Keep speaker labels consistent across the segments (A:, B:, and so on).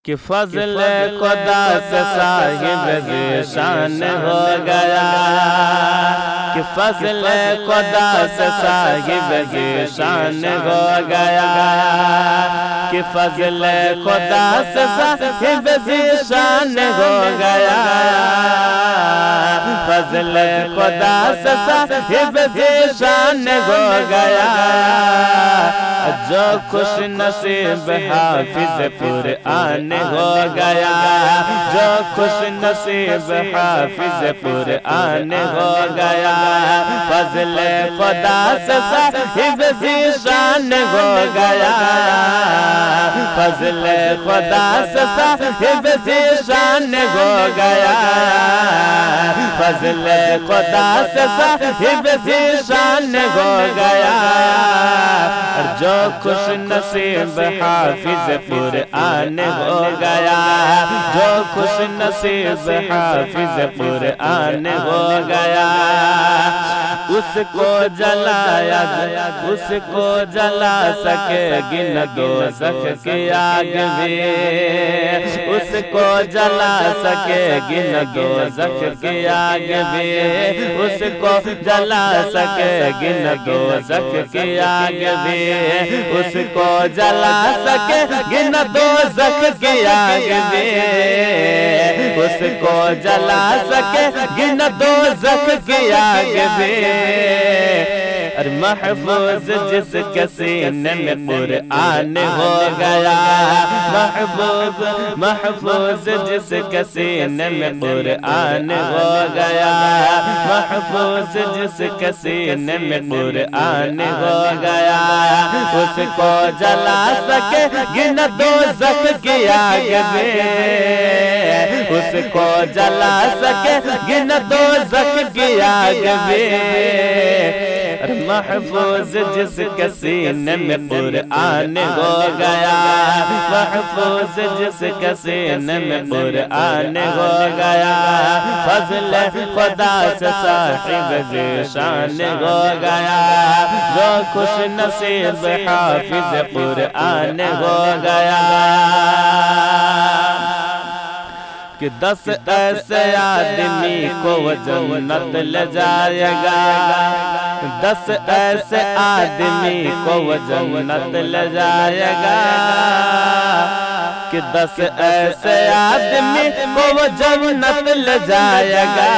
A: کہ فضل خدا سے صاحب ذیشان ہو گیا، کہ فضل خدا سے صاحب ذیشان ہو گیا، کہ فضل خدا سے صاحب ذیشان ہو گیا، فضل خدا سے صاحب ذیشان ہو گیا، جو خوش نصیب حافظ قرآن ہو گیا، جو خوش نصیب حافظ قرآن ہو گیا، فضل خدا سے صاحب ذیشان ہو گیا، فضل خدا سے صاحب ذیشان ہو گیا، فضل خدا سے صاحب ذیشان ہو گیا، جو خوش نصیب حافظ قرآن ہو گیا، جو خوش نصیب حافظ قرآن ہو گیا، اس کو جلایا اس کو جلا سکے گی نہ دوزخ کی آگ بھی، اس کو جلا سکے گی نہ دوزخ کی آگ بھی، اس کو جلا سکے گی نہ دوزخ کی آگ بھی، اس کو جلا سکے گی نہ دوزخ کی آگ بھی، اس کو جلا سکے گی نہ دوزخ کی آگ بھی، اور محفوظ جس کے سینے میں قرآن ہو گیا، محفوظ جس کے سینے میں قرآن ہو گیا، محفوظ جس کے سینے میں قرآن ہو گیا، اس کو جلا سکے گی نہ دوزخ کی آگ بھی، اس کو جلا سکے گی نہ دوزخ کی آگ بھی، محفوظ جس کے سینے میں قرآن ہو گیا، محفوظ جس کے سینے میں قرآن ہو گیا، فضل خدا سے صاحب ذیشان ہو گیا، جو خوش نصیب حافظ قرآن ہو گیا، کہ 10 ایسے آدمی کو وہ جنت لے جائے گا، 10 ایسے آدمی کو وہ جنت لے جائے گا، کہ 10 ایسے آدمی کو وہ جنت لے جائے گا،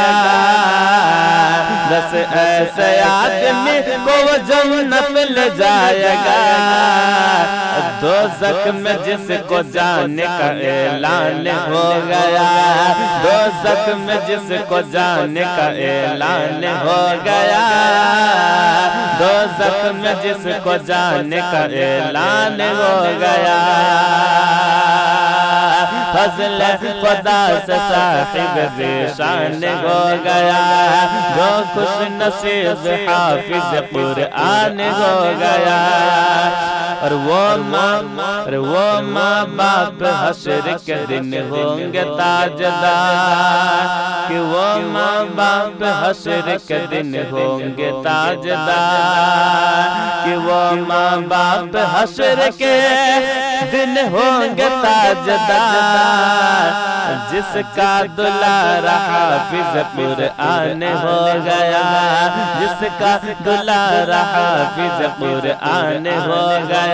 A: 10 ایسے آدمی کو وہ جنت لے جائے گا، دوزخ میں جس کو جانے کا اعلان ہو گیا، دوزخ میں جس کو جانے کا اعلان ہو گیا، دوزخ میں جس کو جانے کا اعلان ہو گیا، فضل خدا سے صاحب ذیشان ہو گیا، جو خوش نصیب حافظ قرآن ہو گیا، اور وہ ماں باپ حشر کے دن ہوں گے تاجدار، کہ وہ ماں باپ حشر کے دن ہوں گے تاجدار، کہ وہ ماں باپ حشر کے دن ہوں گے تاجدار، جس کا دلارا حافظ قرآن ہو گیا، جس کا دلارا حافظ قرآن ہو گیا،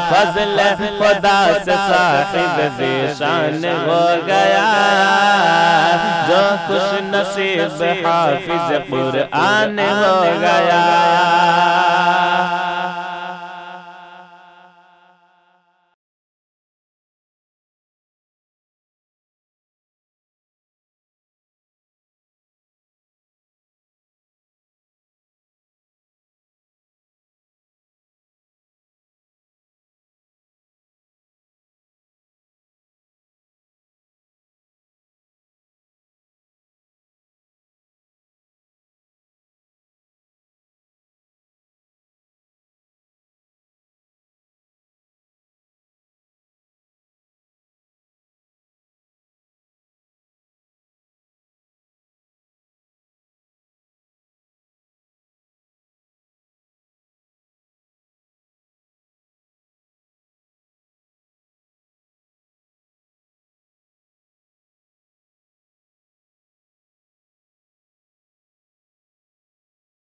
A: فضل خدا سے صاحب ذیشان ہو گیا، جو خوش نصیب حافظ قرآن ہو گیا۔